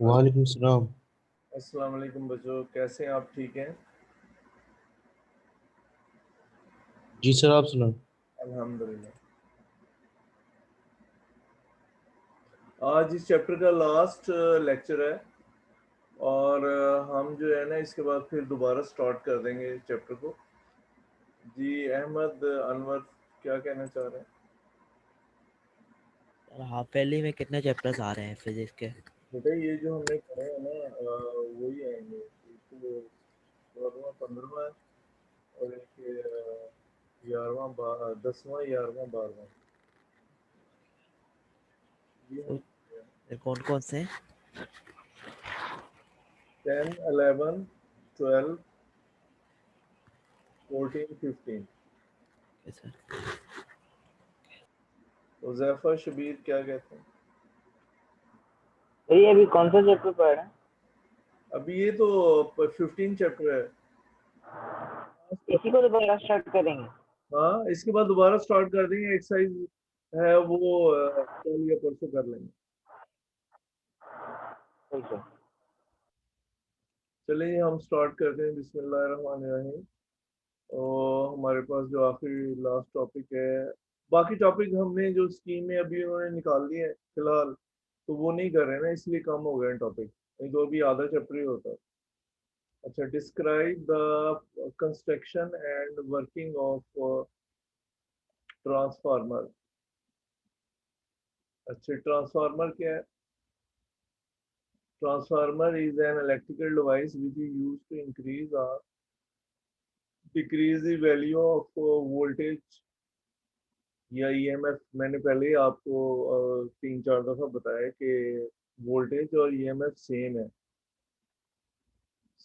वालेकुम सलाम। अस्सलाम वालेकुम बच्चों, कैसे हैं आप? ठीक हैं? जी सर, आप सुनाओ। अल्हम्दुलिल्लाह। आज इस चैप्टर का लास्ट लेक्चर है और हम जो है ना इसके बाद फिर दोबारा स्टार्ट कर देंगे चैप्टर को। जी अहमद अनवर, क्या कहना चाह रहे हैं? सर हाफ वैली में कितने चैप्टर्स आ रहे हैं फिजिक्स के? बेटा ये जो हमने पढ़े हैं ना वही आएंगे। एक तो 14वां 15वां है और एक 11वां 10वां 11वां 12वां। ये हम फिर कौन कौन से? 10 11 12 14 15। सर उज़ैफा शबीर क्या कहते हैं? ये अभी कौन सा चैप्टर पढ़ रहे हैं? अभी ये तो 15 चैप्टर है। इसी को दोबारा स्टार्ट करेंगे? हाँ, इसके बाद दोबारा स्टार्ट कर देंगे। एक्सरसाइज है वो कल या परसों कर लेंगे। ठीक है। चलिए हम स्टार्ट करते हैं। बिस्मिल्लाहिर्रहमानिर्रहीम। और हमारे पास जो आखिरी लास्ट टॉपिक है, बाकी टॉपिक हमने जो स्कीम में अभी उन्होंने निकाल दिए हैं फिलहाल, तो वो नहीं कर रहे हैं ना, इसलिए कम हो गए टॉपिक, नहीं तो अभी आधा चैप्टर ही होता है। अच्छा, describe the construction and working of transformer. अच्छा, ट्रांसफार्मर क्या है? Transformer is an electrical device which is used to increase or decrease the value of voltage या ईएमएफ। मैंने पहले ही आपको 3-4 दफा बताया कि वोल्टेज और ईएमएफ सेम है।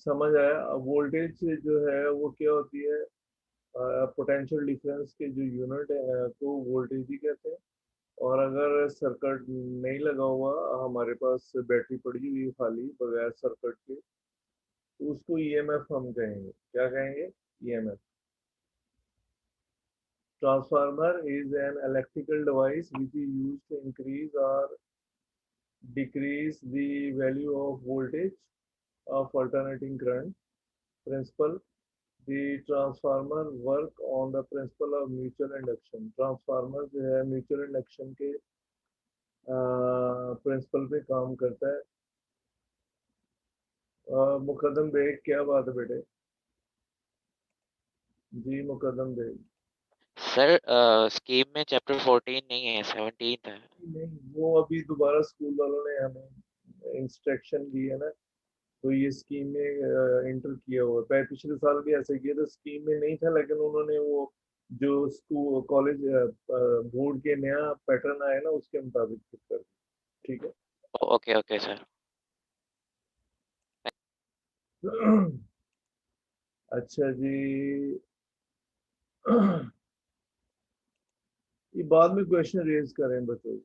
समझ आया? वोल्टेज जो है वो क्या होती है? पोटेंशियल डिफरेंस के जो यूनिट है तो वोल्टेज ही कहते हैं। और अगर सर्किट नहीं लगा हुआ, हमारे पास बैटरी पड़ी हुई खाली बगैर सर्किट के, तो उसको ईएमएफ हम कहेंगे। क्या कहेंगे? EMF. Transformer is an electrical device which is used to increase or decrease the value of voltage of alternating current. Principle: the transformer work on the principle of mutual induction. Transformer जो है mutual induction के principal पे काम करता है। मुकदम bag, क्या बात है बेटे? जी मुकदम बेग। सर स्कीम में चैप्टर 14 नहीं है, 17 है। नहीं, वो अभी दोबारा स्कूल वालों ने हमें इंस्ट्रक्शन दी है ना, तो ये स्कीम में इंटर किया हुआ है। पिछले साल भी ऐसे किया था, स्कीम में नहीं था, लेकिन उन्होंने वो जो स्कूल कॉलेज बोर्ड के नया पैटर्न आया ना उसके मुताबिक फिट कर दिया। ठीक है। Okay okay sir. अच्छा जी। ये बाद में क्वेश्चन रेज करें बच्चों,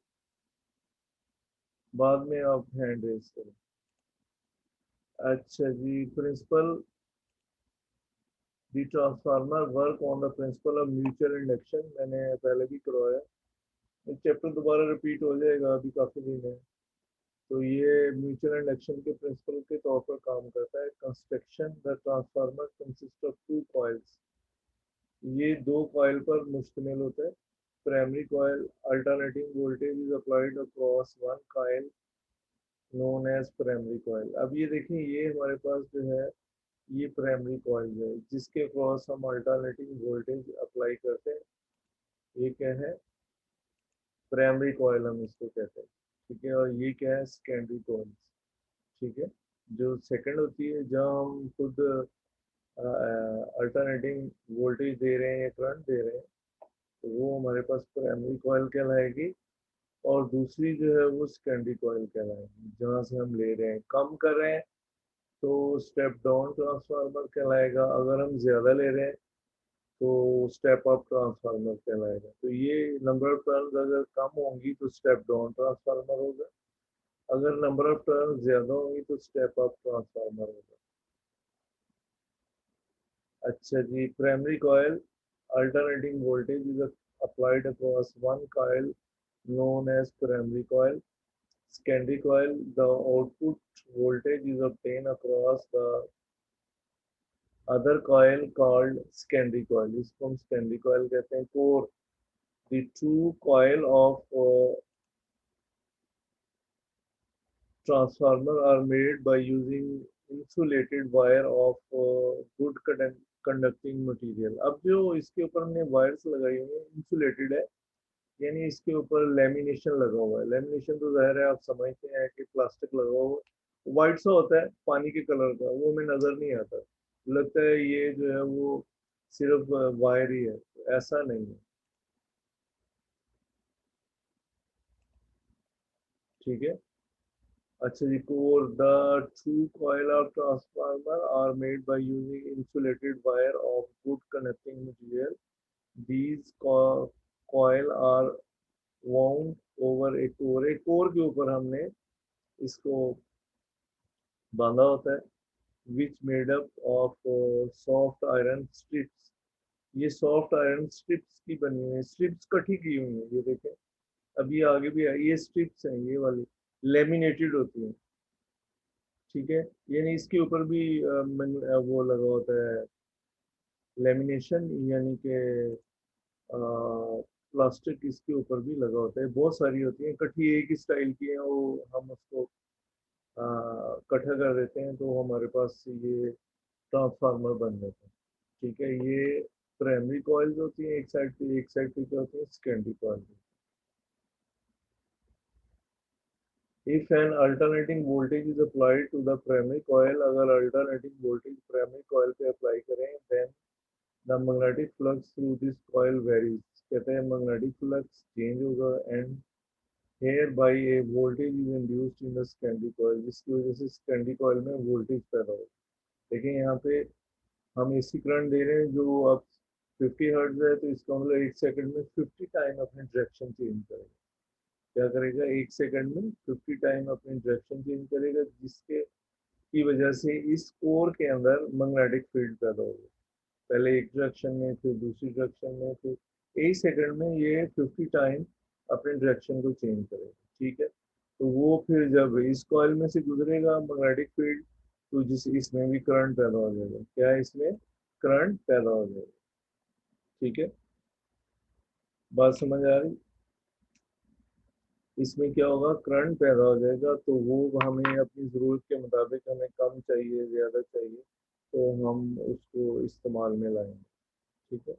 बाद में आप हैंड रेज करें। अच्छा जी, principle the transformer work on the principle of mutual induction, मैंने पहले भी करवाया। चैप्टर दोबारा रिपीट हो जाएगा, अभी काफी दिन है। तो ये म्यूचुअल इंडक्शन के प्रिंसिपल के तौर पर काम करता है। Construction: the transformer consist of two coils. ये दो कॉइल पर मुश्तमिल होता है। Primary coil: alternating voltage is applied across one coil known as primary coil. अब ये देखिए, ये हमारे पास जो है ये प्राइमरी कॉइल है जिसके क्रॉस हम अल्टरनेटिंग वोल्टेज अप्लाई करते हैं। ये क्या है? प्राइमरी कॉइल हम इसको कहते हैं। ठीक है। और ये क्या है? Secondary coil. ठीक है। जो सेकंड होती है, जहाँ हम खुद अल्टरनेटिंग वोल्टेज दे रहे हैं या करंट दे रहे हैं, तो वो हमारे पास प्राइमरी कॉइल कहलाएगी। और दूसरी जो है वो सेकेंडरी कॉइल कहलाएगी, जहाँ से हम ले रहे हैं। कम कर रहे हैं तो स्टेप डाउन ट्रांसफार्मर कहलाएगा, अगर हम ज़्यादा ले रहे हैं तो स्टेप अप ट्रांसफार्मर कहलाएगा। तो ये नंबर ऑफ टर्न्स अगर कम होंगी तो स्टेप डाउन ट्रांसफार्मर होगा, अगर नंबर ऑफ टर्न्स ज़्यादा होंगी तो स्टेप अप ट्रांसफार्मर होगा। अच्छा जी, primary coil alternating voltage is applied across one coil known as primary coil. secondary coil, the output voltage is obtained across the other coil called secondary coil. इसको हम secondary coil कहते हैं. Core, the true coil of transformer are made by using insulated wire of good conducting material. अब जो इसके ऊपर हमने wires लगाई हुई हैं इंसुलेटेड है, यानी इसके ऊपर लेमिनेशन लगा हुआ है. लेमिनेशन तो जाहिर है आप समझते हैं कि प्लास्टिक लगा हुआ है, वाइट सा होता है पानी के कलर का, वो हमें नजर नहीं आता, लगता है ये जो है वो सिर्फ वायर ही है. ऐसा नहीं है, ठीक है. अच्छा जी, core, the true coil of transformer are made by using insulated wire of good connecting material. These coil are wound over a core. एक कोर के ऊपर हमने इसको बांधा होता है, which made up of soft iron strips. ये soft iron strips की बनी हुई है, स्ट्रिप्स इकट्ठी की हुई है. ये देखें, अभी आगे भी है, ये स्ट्रिप्स हैं, ये वाली लेमिनेटेड होती हैं, ठीक है. यानी इसके ऊपर भी वो लगा होता है लेमिनेशन, यानी कि प्लास्टिक इसके ऊपर भी लगा होता है. बहुत सारी होती हैं, इकट्ठी एक ही स्टाइल की है, वो हम उसको इकट्ठा कर देते हैं तो हमारे पास ये ट्रांसफार्मर बन जाता है, ठीक है. ये प्राइमरी कॉइल्स होती हैं एक साइड पे क्या होती है secondary coil. If an alternating voltage is applied to the primary coil, अगर alternating voltage primary coil पे apply करें, then the magnetic flux through this coil varies. कहते हैं magnetic flux change होगा and hereby a voltage is induced in the secondary coil, जिसकी वजह से secondary coil में voltage पैदा होगा. देखिए यहाँ पे हम AC करंट दे रहे हैं जो अब 50 हर्ट्ज है, तो इसका मतलब 1 सेकंड में 50 टाइम अपनी डायरेक्शन चेंज करेगा. क्या करेगा, 1 सेकंड में 50 टाइम अपनी डायरेक्शन चेंज करेगा, जिसके की वजह से इस कोर के अंदर मैग्नेटिक फील्ड पैदा होगा. पहले एक डायरेक्शन में, फिर दूसरी डायरेक्शन में, फिर 1 सेकंड में ये 50 टाइम अपने डायरेक्शन को चेंज करेगा, ठीक है. तो वो फिर जब इस कॉइल में से गुजरेगा मैग्नेटिक फील्ड, तो जिस इसमें भी करंट पैदा हो जाएगा. क्या है, इसमें करंट पैदा हो जाएगा, ठीक है. बात समझ आ रही. इसमें क्या होगा, करंट पैदा हो जाएगा, तो वो हमें अपनी ज़रूरत के मुताबिक, हमें कम चाहिए ज़्यादा चाहिए तो हम उसको इस्तेमाल में लाएंगे, ठीक है.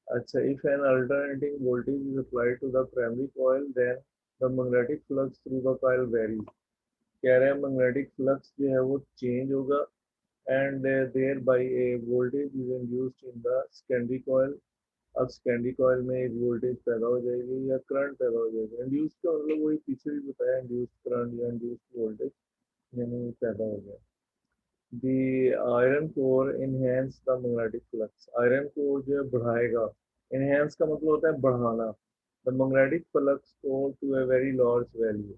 अच्छा, if an alternating voltage is applied to the primary coil, then the magnetic flux through the coil varies. कह रहे हैं मैग्नेटिक फ्लक्स जो है वो चेंज होगा and thereby a voltage is induced in the secondary coil. अब secondary coil में एक वोल्टेज पैदा हो जाएगी या करंट पैदा हो जाएगा. इंड्यूस का मतलब वही पीछे भी बताया, इंड्यूस करंट या इंड्यूस वोल्टेज यानी पैदा हो गया. The iron core enhance the magnetic flux. Iron core जो है बढ़ाएगा, इनहेंस का मतलब होता है बढ़ाना, द मैग्नेटिक फ्लक्स को to a very large value.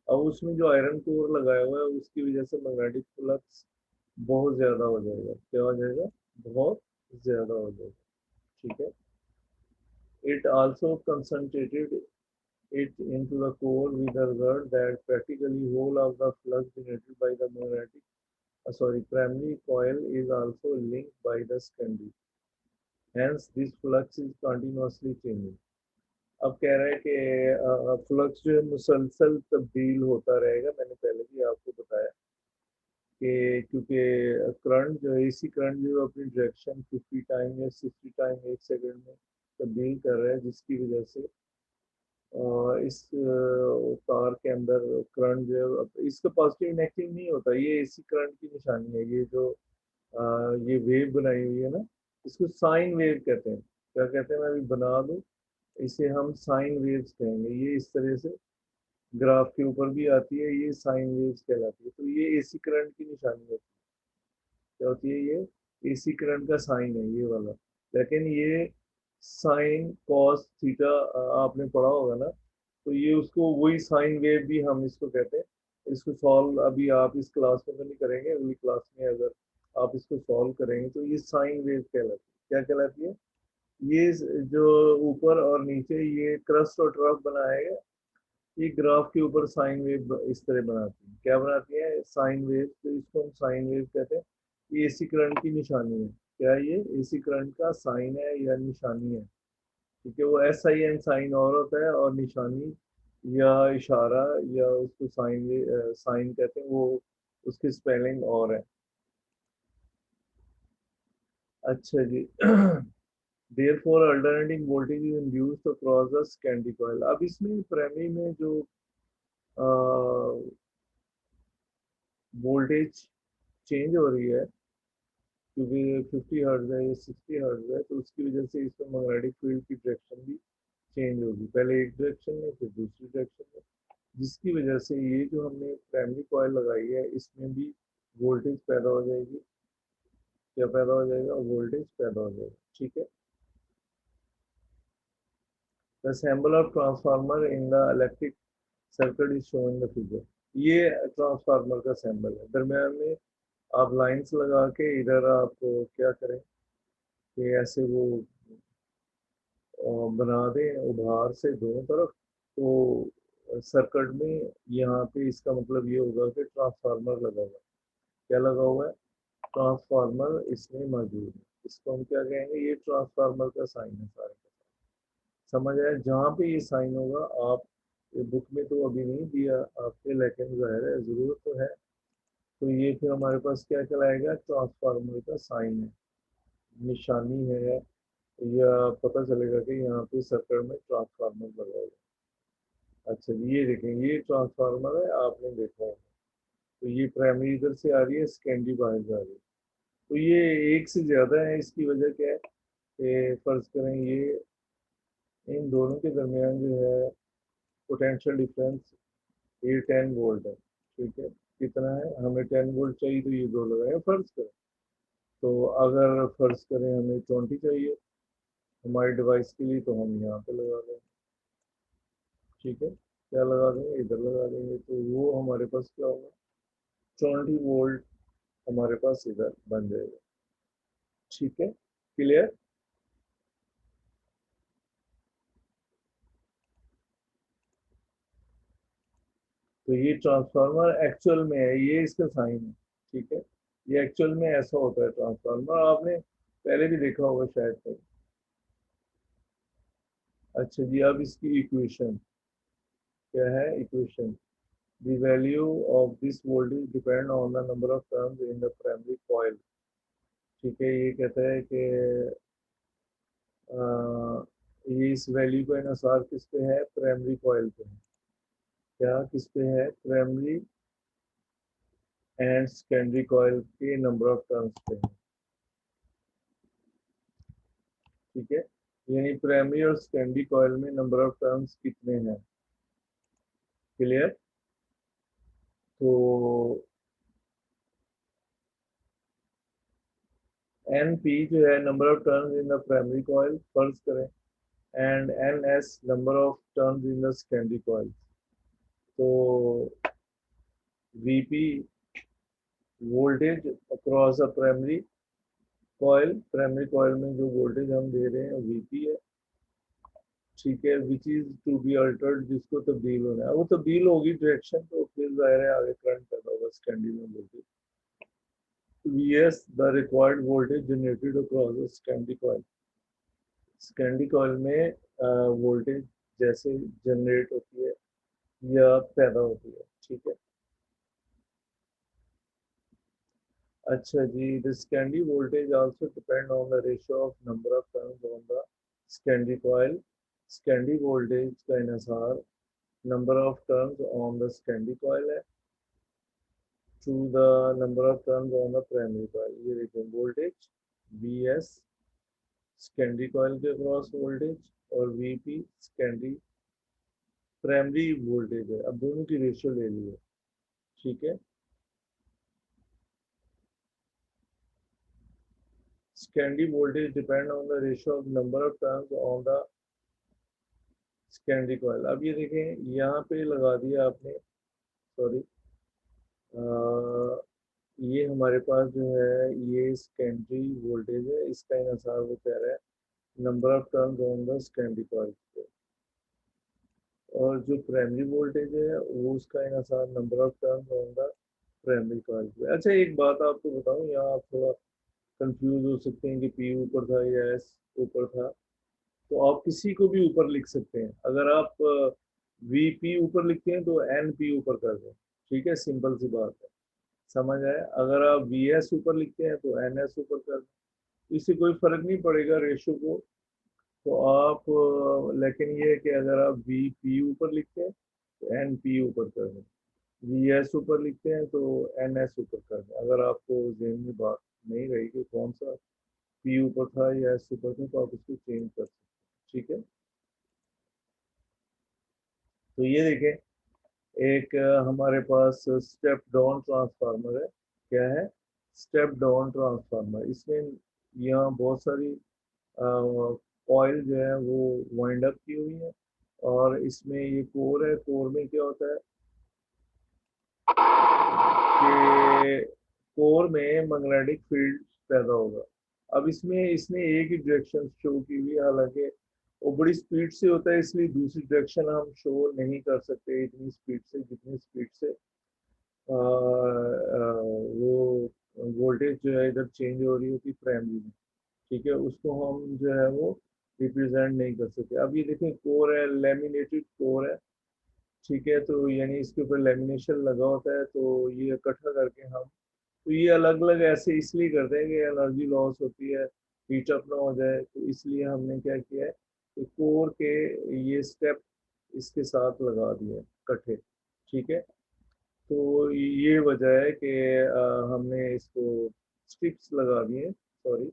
अब उसमें जो आयरन कोर लगाया हुआ है उसकी वजह से मैग्नेटिक फ्लक्स बहुत ज़्यादा हो जाएगा. क्या हो जाएगा, बहुत ज़्यादा हो जाएगा, ठीक है. It also concentrated it into the core with the result that practically whole of the flux generated by the primary coil is also linked by the secondary. Hence, this flux is continuously changing. अब कह रहा है कि flux जो है मुसलसल तब्दील होता रहेगा. मैंने पहले भी आपको बताया कि क्योंकि करंट जो है, इसी करंट जो अपनी डायरेक्शन 50 टाइम या 60 टाइम 1 सेकंड में तब्दील कर रहा है, जिसकी वजह से इस तार के अंदर करंट जो है इसका पॉजिटिव नेगेटिव नहीं होता. ये एसी करंट की निशानी है. ये जो ये वेव बनाई हुई है ना, इसको साइन वेव कहते हैं. क्या कहते हैं, मैं अभी बना दूँ, इसे हम साइन वेव्स कहेंगे. ये इस तरह से ग्राफ के ऊपर भी आती है, ये साइन वेव्स कहलाती है. तो ये एसी करंट की निशानी होती है. क्या होती है, ये एसी करंट का साइन है ये वाला. लेकिन ये साइन कॉस थीटा आपने पढ़ा होगा ना, तो ये उसको वही साइन वेव भी हम इसको कहते हैं. इसको सॉल्व अभी आप इस क्लास में तो नहीं करेंगे, अगली क्लास में अगर आप इसको सॉल्व करेंगे तो ये साइन वेव कहलाती है. क्या कहलाती है, ये जो ऊपर और नीचे ये क्रस्ट और ट्रफ बनाया गया, ये ग्राफ के ऊपर साइन वेव इस तरह बनाती है। क्या बनाती है? Sine wave. तो इसको हम साइन वेव कहते हैं। ये एसी करंट की निशानी है। क्या ये एसी करंट का साइन है या निशानी है? ठीक है, वो SIN साइन और होता है, और निशानी या इशारा या उसको साइन कहते हैं, वो उसकी स्पेलिंग और है। अच्छा जी। Therefore, alternating voltage is induced across the secondary coil. अब इसमें प्राइमरी में जो वोल्टेज चेंज हो रही है, क्योंकि 50 हर्ट्ज है या 60 हर्ट्ज है, तो उसकी वजह से इसमें मैग्नेटिक फील्ड की डायरेक्शन भी चेंज होगी, पहले एक डायरेक्शन में फिर दूसरी डायरेक्शन में, जिसकी वजह से ये जो हमने प्राइमरी कॉइल लगाई है इसमें भी वोल्टेज पैदा हो जाएगी। क्या पैदा हो जाएगा? वोल्टेज पैदा हो जाएगा। ठीक है। The symbol of transformer in the electric circuit is shown in the figure. ये ट्रांसफार्मर का सिंबल है। दरम्यान में आप लाइंस लगा के इधर आप क्या करें कि ऐसे वो बना दें उभार से दोनों तरफ, तो सर्किट में यहाँ पे इसका मतलब ये होगा कि ट्रांसफार्मर लगा हुआ है। क्या लगा हुआ है? ट्रांसफार्मर इसमें मौजूद है। इसको हम क्या कहेंगे? ये ट्रांसफार्मर का साइन है सारे का। समझ आया? जहाँ पे ये साइन होगा, आप ये बुक में तो अभी नहीं दिया आपके, लेकिन जाहिर है ज़रूरत तो है, तो ये फिर हमारे पास क्या कहलाएगा? ट्रांसफार्मर का साइन है, निशानी है, या पता चलेगा कि यहाँ पे सर्किट में ट्रांसफार्मर लगा हुआ है। अच्छा जी, ये देखें, ये ट्रांसफार्मर है, आपने देखा होगा। तो ये प्राइमरी इधर से आ रही है, सेकेंडरी बाहर जा रही है। तो ये एक से ज़्यादा है। इसकी वजह क्या है कि फर्ज करें ये इन दोनों के दरमियान जो है पोटेंशियल डिफरेंस ये 10 वोल्ट है। ठीक है, कितना है? हमें 10 वोल्ट चाहिए, तो ये दो लगाए फर्ज करें। तो अगर फर्ज करें हमें 20 चाहिए हमारी डिवाइस के लिए, तो हम यहाँ पे लगा देंगे। ठीक है, क्या लगा देंगे? इधर लगा देंगे, तो वो हमारे पास क्या होगा? 20 वोल्ट हमारे पास इधर बन जाएगा। ठीक है, क्लियर? तो ये ट्रांसफार्मर एक्चुअल में है, ये इसका साइन है। ठीक है, ये एक्चुअल में ऐसा होता है ट्रांसफार्मर, आपने पहले भी देखा होगा शायद कहीं। अच्छा जी, अब इसकी इक्वेशन क्या है? Equation, the value of this voltage depend on the number of turns in the primary coil. ठीक है, ये कहता है कि ये इस वैल्यू का अनुसार किस पे है? प्राइमरी कॉइल पे है। क्या किस पे है? प्राइमरी एंड सेकेंडरी कॉइल के नंबर ऑफ टर्न्स पे है। ठीक है, यानी प्राइमरी और सेकेंडरी कॉइल में नंबर ऑफ टर्न्स कितने हैं? क्लियर? तो NP जो है number of turns in the primary coil फर्ज करें, and NS number of turns in the secondary coil. तो VP voltage across the primary coil, primary coil में जो वोल्टेज हम दे रहे हैं VP है। ठीक है, which is to be altered, जिसको तब्दील होना है, वो तब्दील होगी डायरेक्शन, तो फिर जाहिर है आगे करंट पैदा होगा सेकेंडरी में voltage. VS the required voltage generated across the secondary coil. Secondary coil में वोल्टेज जैसे जनरेट होती है या पैदा होती है। ठीक है, अच्छा जी, the secondary voltage also depend on the ratio of number of turns on the secondary coil. Secondary voltage का इन्हिसार number of turns on the secondary coil है to the number of turns on the primary coil. ये देखिए voltage VS secondary coil के across voltage, और VP secondary primary voltage है। अब दोनों की रेशियो ले लिए। ठीक है, secondary voltage depend on the ratio of number of turns on the secondary coil. अब ये देखें यहाँ पे लगा दिया आपने, सॉरी, ये हमारे पास जो है ये सेकेंडरी वोल्टेज है, इसका इन्हिसार वो कह रहा है number of turns on the secondary coil पे। और जो प्राइमरी वोल्टेज है वो उसका इनसार number of turns on the primary coil. अच्छा एक बात आपको बताऊं, यहाँ आप थोड़ा कंफ्यूज हो सकते हैं कि पी ऊपर था या एस ऊपर था। तो आप किसी को भी ऊपर लिख सकते हैं। अगर आप वी पी ऊपर लिखते हैं तो एन पी ऊपर कर दें, ठीक है, सिंपल सी बात है, समझ आया। अगर आप वी एस ऊपर लिखते हैं तो एन एस ऊपर कर दें, इससे कोई फर्क नहीं पड़ेगा रेशो को। तो आप लेकिन ये है कि अगर आप वी पी ऊपर लिखते हैं तो एन पी ऊपर कर दें, वी एस ऊपर लिखते हैं तो एन एस ऊपर कर दें। अगर आपको जहन में बात नहीं रही कि कौन सा पी ऊपर था या एस ऊपर था तो आप उसको चेंज कर सकते हैं, ठीक है। तो ये देखें, एक हमारे पास स्टेप डाउन ट्रांसफार्मर है। क्या है? Step down transformer. इसमें यहाँ बहुत सारी कॉइल जो है वो वाइंड अप की हुई है, और इसमें ये कोर है। कोर में क्या होता है कि कोर में मैग्नेटिक फील्ड पैदा होगा। अब इसमें इसने एक ही डायरेक्शन शो की हुई है, हालांकि वो बड़ी स्पीड से होता है, इसलिए दूसरी डायरेक्शन हम शो नहीं कर सकते इतनी स्पीड से जितनी स्पीड से वो वोल्टेज जो है इधर चेंज हो रही होती प्राइमरी में, ठीक है। उसको हम जो है वो रिप्रेजेंट नहीं कर सकते। अब ये देखें, कोर है, लेमिनेटेड कोर है, ठीक है। तो यानी इसके ऊपर लेमिनेशन लगा होता है, तो ये इकट्ठा करके हम, तो ये अलग अलग ऐसे इसलिए करते हैं कि एनर्जी लॉस होती है, हीट अप ना हो जाए, तो इसलिए हमने क्या किया है कि कोर के ये स्टेप इसके साथ लगा दिए इकट्ठे, ठीक है। तो ये वजह है कि हमने इसको स्ट्रिप्स लगा दिए, सॉरी।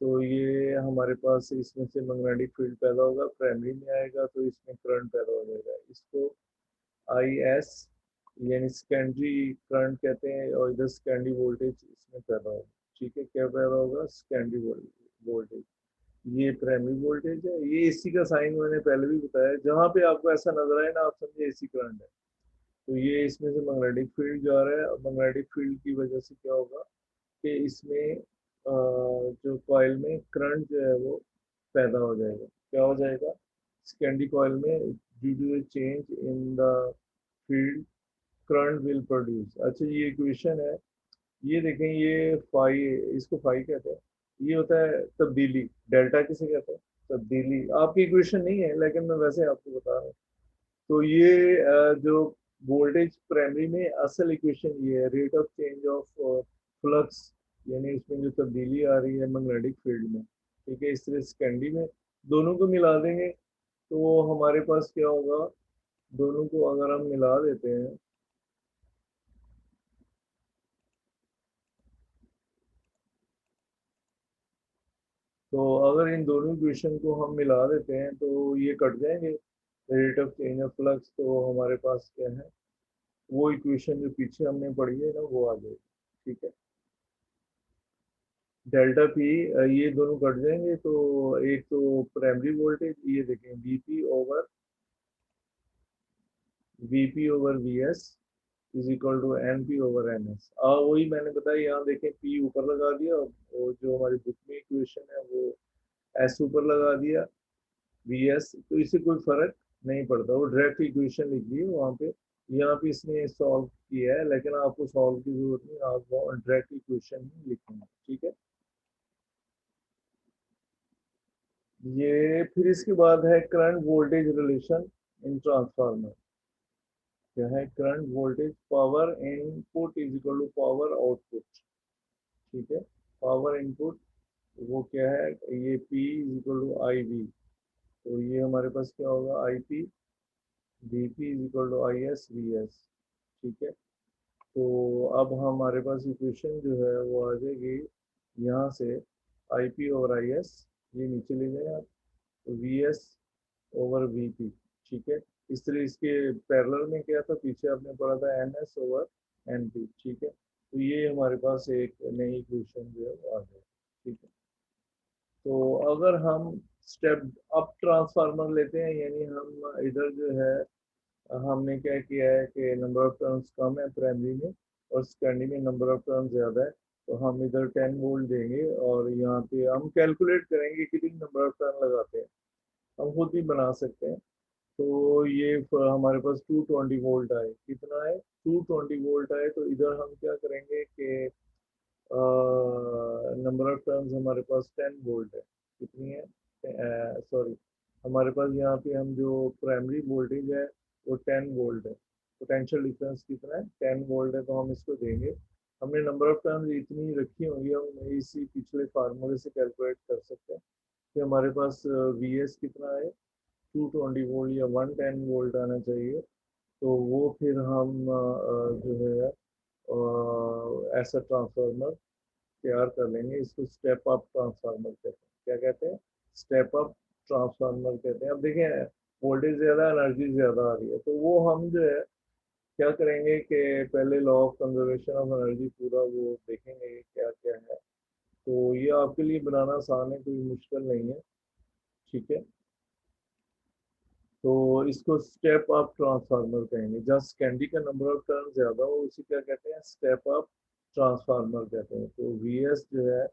तो ये हमारे पास इसमें से मैग्नेटिक फील्ड पैदा होगा, प्राइमरी में आएगा तो इसमें करंट पैदा हो जाएगा। इसको आई एस यानी सेकेंडरी करंट कहते हैं, और इधर सेकेंडरी वोल्टेज इसमें पैदा होगा, ठीक है। क्या पैदा होगा? Secondary voltage. ये प्राइमरी वोल्टेज है। ये एसी का साइन मैंने पहले भी बताया, जहाँ पे आपको ऐसा नजर आए ना आप समझे एसी करंट है। तो ये इसमें से मैग्नेटिक फील्ड जा रहा है, और मैग्नेटिक फील्ड की वजह से क्या होगा कि इसमें जो कॉइल में करंट जो है वो पैदा हो जाएगा। क्या हो जाएगा? सेकेंडरी कॉइल में due to the change in the field current will produce. अच्छा ये इक्वेशन है, ये देखें, ये फाई, इसको फाई कहते हैं। ये होता है तब्दीली। डेल्टा किसे कहते हैं? तब्दीली। आपकी इक्वेशन नहीं है लेकिन मैं वैसे आपको बता रहा हूँ। तो ये जो वोल्टेज प्राइमरी में असल इक्वेशन ये है, rate of change of flux, यानी इसमें जो तब्दीली आ रही है मैग्नेटिक फील्ड में, ठीक है। इस तरह सेकेंडरी में दोनों को मिला देंगे तो हमारे पास क्या होगा, दोनों को अगर हम मिला देते हैं तो अगर इन दोनों इक्वेशन को हम मिला देते हैं तो ये कट जाएंगे, rate of change of flux. तो हमारे पास क्या है, वो इक्वेशन जो पीछे हमने पढ़ी है ना वो आ जाएगी, ठीक है। डेल्टा पी, ये दोनों कट जाएंगे तो एक तो प्राइमरी वोल्टेज, ये देखें, VP over V S is equal to N P over N S. वही मैंने बताया, यहाँ देखें पी ऊपर लगा दिया और जो हमारी बुक में इक्वेशन है वो एस ऊपर लगा दिया, वी एस। तो इससे कोई फर्क नहीं पड़ता, वो डायरेक्ट इक्वेशन लिख दी वहाँ पे। यहाँ पे इसने सॉल्व किया है लेकिन आपको सॉल्व की जरूरत नहीं, आप डायरेक्ट इक्वेशन ही लिखेंगे, ठीक है। ये फिर इसके बाद है current voltage relation in transformer. क्या है? Current voltage power input is equal to power output, ठीक है। पावर इनपुट वो क्या है, ये P is equal to I V. तो ये हमारे पास क्या होगा, I P V P is equal to I S V S, ठीक है। तो अब हमारे पास इक्वेशन जो है वो आ जाएगी यहाँ से, I P over I S, ये नीचे ले जाए आप, V S over V P, ठीक है। इस तरह इसके पैरेलल में क्या था, पीछे आपने पढ़ा था N S over N P, ठीक है। तो ये हमारे पास एक नई इक्वेशन जो है वो आ गई, ठीक है। तो अगर हम स्टेप अप ट्रांसफार्मर लेते हैं, यानी हम इधर जो है हमने क्या किया है कि नंबर ऑफ टर्न्स कम है प्राइमरी में और सेकेंडरी में नंबर ऑफ टर्न्स ज़्यादा है, तो हम इधर 10 वोल्ट देंगे और यहाँ पे हम कैलकुलेट करेंगे कितनी नंबर ऑफ टर्न लगाते हैं, हम खुद भी बना सकते हैं। तो ये हमारे पास 220 वोल्ट आए, कितना है 220 वोल्ट आए। तो इधर हम क्या करेंगे कि नंबर ऑफ टर्न्स हमारे पास 10 वोल्ट है, कितनी है सॉरी, हमारे पास यहाँ पे हम जो प्राइमरी वोल्टेज है वो 10 वोल्ट है, पोटेंशियल डिफरेंस कितना है 10 वोल्ट है, तो हम इसको देंगे। हमने नंबर ऑफ टर्न्स इतनी रखी होंगी, हम इसी पिछले फार्मूले से कैलकुलेट कर सकते हैं कि हमारे पास वी एस कितना है 220 वोल्ट या 110 वोल्ट आना चाहिए। तो वो फिर हम जो है ऐसा ट्रांसफार्मर तैयार कर लेंगे, इसको स्टेप अप ट्रांसफार्मर कहते हैं। क्या कहते हैं? स्टेप अप ट्रांसफार्मर कहते हैं। अब देखें, वोल्टेज ज़्यादा, एनर्जी ज़्यादा आ रही है, तो वो हम जो है क्या करेंगे कि पहले law of conservation of energy पूरा वो देखेंगे क्या क्या है। तो ये आपके लिए बनाना आसान है, कोई मुश्किल नहीं है, ठीक है। तो इसको स्टेप अप ट्रांसफार्मर कहेंगे। जहाँ स्कैंडी का नंबर ऑफ टर्न ज़्यादा हो उसे क्या कहते हैं? स्टेप अप ट्रांसफार्मर कहते हैं। तो वी एस जो है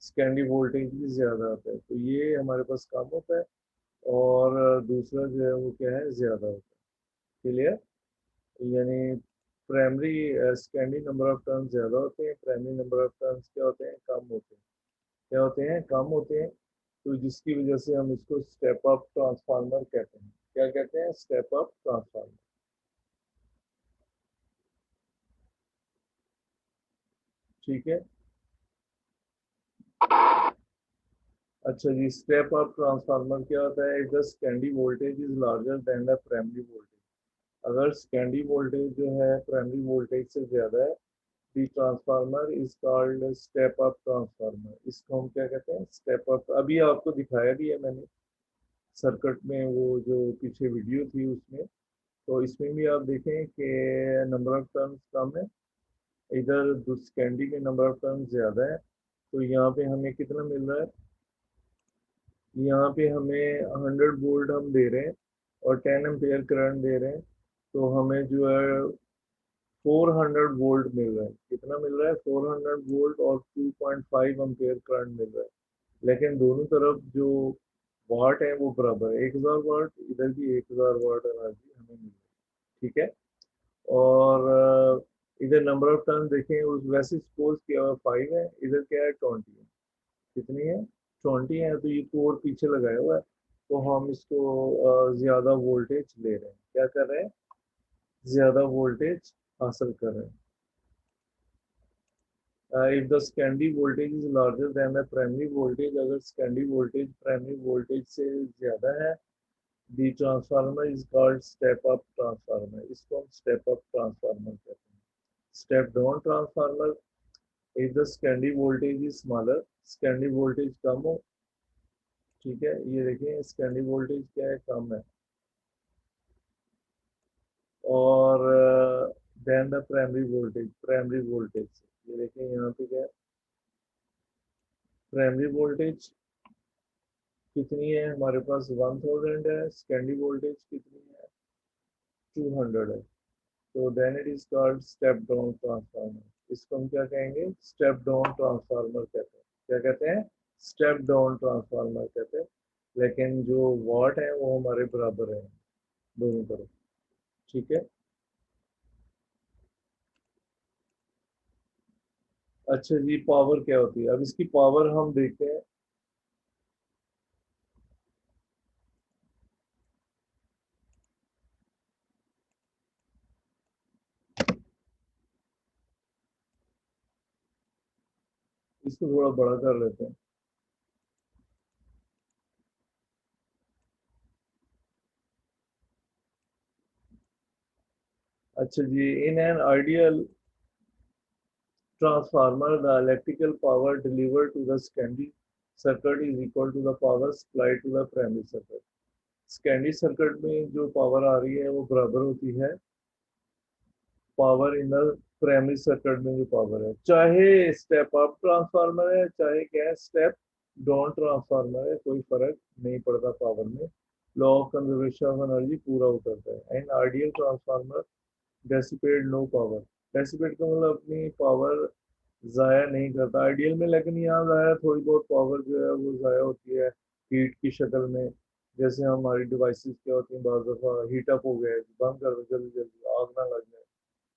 स्कैंडी वोल्टेज भी ज़्यादा आता है, तो ये हमारे पास कम होता है, और दूसरा जो है वो क्या है, ज़्यादा होता है। क्लियर? यानी primary Scandi number of turn ज़्यादा होते हैं, प्राइमरी नंबर ऑफ टर्न क्या होते हैं, कम होते हैं। क्या होते हैं? कम होते हैं। तो जिसकी वजह से हम इसको स्टेप अप ट्रांसफार्मर कहते हैं। क्या कहते हैं? स्टेप अप ट्रांसफार्मर, ठीक है। अच्छा जी, स्टेप अप ट्रांसफार्मर क्या होता है? If the secondary voltage is larger than the primary voltage. अगर सेकेंडरी वोल्टेज जो है प्राइमरी वोल्टेज से ज्यादा है, the transformer is called step up transformer. इसको हम क्या कहते हैं? Step up. अभी आपको दिखाया भी है मैंने सर्किट में, वो जो पीछे वीडियो थी उसमें। तो इसमें भी आप देखें कि नंबर ऑफ टर्न्स कम है, इधर सेकेंडरी के नंबर ऑफ टर्न्स ज्यादा है। तो यहाँ पे हमें कितना मिल रहा है? यहाँ पे हमें 100 वोल्ट हम दे रहे हैं और 10 एम्पेयर करंट दे रहे हैं, तो हमें जो है 400 वोल्ट मिल रहा है। कितना मिल रहा है? 400 वोल्ट और 2.5 एम्पेयर करंट मिल रहा है। लेकिन दोनों तरफ जो वाट है वो बराबर है, 1000 वाट, इधर भी 1000 वाट एनर्जी हमें मिल रही है, ठीक है। और इधर नंबर ऑफ टर्न देखें, उस वैसे सपोज किया हुआ 5 है, इधर क्या है 20 है। कितनी है? 20 है। तो ये कोर पीछे लगाया हुआ है, तो हम इसको ज्यादा वोल्टेज ले रहे हैं। क्या कर रहे हैं? ज्यादा वोल्टेज हासिल कर रहे हैं। If the secondary voltage is larger than the primary voltage, अगर सेकेंडरी वोल्टेज प्राइमरी वोल्टेज से ज्यादा है, the transformer is called step up transformer. इसको हम स्टेप अप ट्रांसफार्मर कहते हैं। Step down transformer, if the secondary voltage is smaller, secondary voltage कम हो, ठीक है। ये देखिए सेकेंडरी वोल्टेज क्या है, कम है, और then the primary voltage, primary voltage ये देखिए यहाँ पे क्या है, प्राइमरी वोल्टेज कितनी है हमारे पास? 1000 है। सेकेंडरी वोल्टेज कितनी है? 200 है। तो then it is called step down transformer. इसको हम क्या कहेंगे? स्टेप डाउन ट्रांसफार्मर कहते हैं। क्या कहते हैं? स्टेप डाउन ट्रांसफार्मर कहते हैं। लेकिन जो वाट है वो हमारे बराबर है दोनों तरफ, ठीक है। अच्छा जी, पावर क्या होती है? अब इसकी पावर हम देखते हैं। इसको थोड़ा बड़ा कर लेते हैं। अच्छा जी, in an ideal transformer, the electrical power delivered to the secondary circuit is equal to the power supplied to the primary circuit. Secondary circuit में जो पावर आ रही है वो बराबर होती है power in the primary circuit में जो पावर है, चाहे स्टेप अप ट्रांसफार्मर है चाहे क्या स्टेप डाउन ट्रांसफार्मर है, कोई फर्क नहीं पड़ता पावर में। Law of conservation of energy पूरा उतरता है। And ideal transformer dissipate no power. Dissipate का मतलब अपनी पावर ज़ाया नहीं करता आइडियल में, लेकिन यहाँ ज़ाया थोड़ी बहुत पावर जो है वो ज़ाया होती है हीट की शक्ल में। जैसे हमारी डिवाइसेस क्या होती हैं, बाज़ दफ़ा हीट अप हो गए, बंद कर दो जल्दी जल्दी, आग ना लग जाए।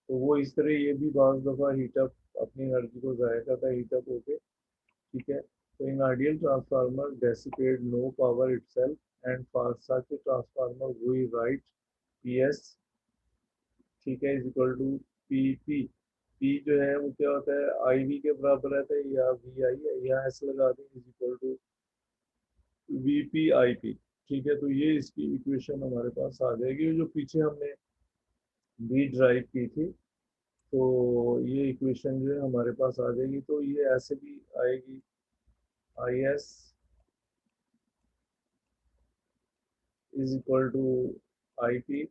तो वो इस तरह ये भी बाज़ दफ़ा हीट अप अपनी एनर्जी को ज़ाया करता है, हीट अप होके, ठीक है। तो in ideal transformer dissipate no power itself and for such transformer we write PS, ठीक है, is equal to PP। P जो है वो क्या होता है, IV के बराबर रहता है, या VI है, या ऐसे लगा दें, इज इक्वल टू VPIP, ठीक है। तो ये इसकी इक्वेशन हमारे पास आ जाएगी, जो पीछे हमने B ड्राइव की थी। तो ये इक्वेशन जो है हमारे पास आ जाएगी। तो ये ऐसे भी आएगी, IS is equal to IP,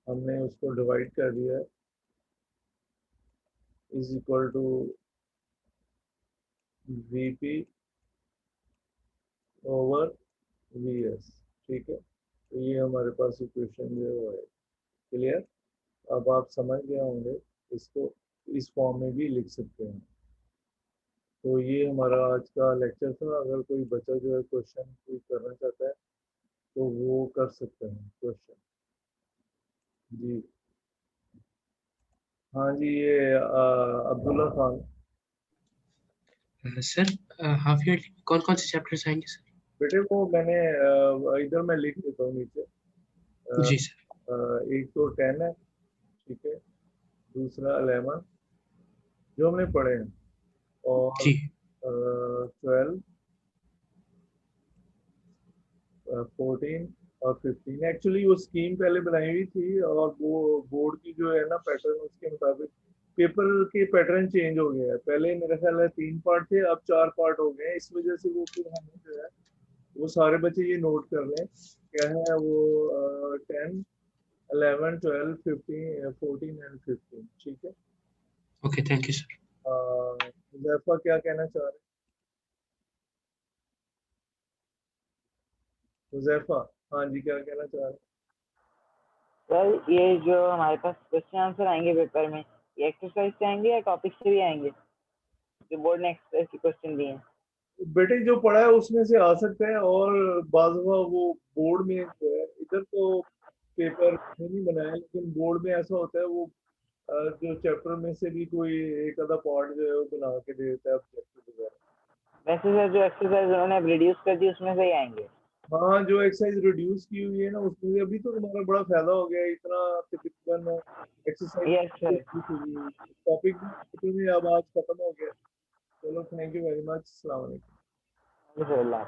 हमने उसको डिवाइड कर दिया है, is equal to VP over VS, ठीक है। तो ये हमारे पास इक्वेशन जो है वो है। क्लियर? अब आप समझ गए होंगे, इसको इस फॉर्म में भी लिख सकते हैं। तो ये हमारा आज का लेक्चर था। अगर कोई बच्चा जो है क्वेश्चन कोई करना चाहता है तो वो कर सकते हैं क्वेश्चन। जी हाँ जी, ये Abdullah Khan. Sir half yearly में कौन कौन से चैप्टर्स आएंगे सर? बेटे वो मैंने इधर मैं लिख देता हूँ नीचे। जी सर। एक तो 10 है, ठीक है, दूसरा 11 जो हमने पढ़े हैं, और जी 12, 14 और 15। एक्चुअली वो स्कीम पहले बनाई हुई थी, और वो बोर्ड की जो है ना पैटर्न, उसके मुताबिक पेपर के पैटर्न चेंज हो गया है। पहले मेरा ख्याल है 3 पार्ट थे, अब 4 पार्ट हो गए हैं। इस वजह से वो फिर हमें जो है वो सारे बच्चे ये नोट कर लें, क्या है वो 10, 11, 12, 15, 14 एंड 15, ठीक है। Okay, thank you sir. Huzaifa क्या कहना चाह रहे हैं? हुज़ैफा, हाँ जी, क्या कहना चाह रहे हैं? सर ये जो हमारे पास क्वेश्चन आंसर आएंगे पेपर में, ये एक्सरसाइज से आएंगे या टॉपिक से भी आएंगे? जो बोर्ड ने एक्सरसाइज के क्वेश्चन दिए हैं। बेटे जो पढ़ा है उसमें से आ सकते हैं, और बाज़ दफ़ा वो बोर्ड में जो है, इधर तो पेपर में नहीं बनाया, लेकिन बोर्ड में ऐसा होता है वो जो चैप्टर में से भी कोई एक आधा पार्ट जो है वो बना के दे देता है ऑब्जेक्टिव वगैरह। वैसे सर जो एक्सरसाइज उन्होंने अब रिड्यूस कर दी उसमें से ही आएंगे। हाँ, जो एक्सरसाइज रिड्यूस की हुई है ना, उसमें अभी तो हमारा बड़ा फायदा हो गया है। इतना तकरीबन यस सर। एक्सरसाइज टॉपिक भी अब आज खत्म हो गया। चलो, थैंक यू वेरी मच, अस्सलाम वालेकुम। अल्लाह।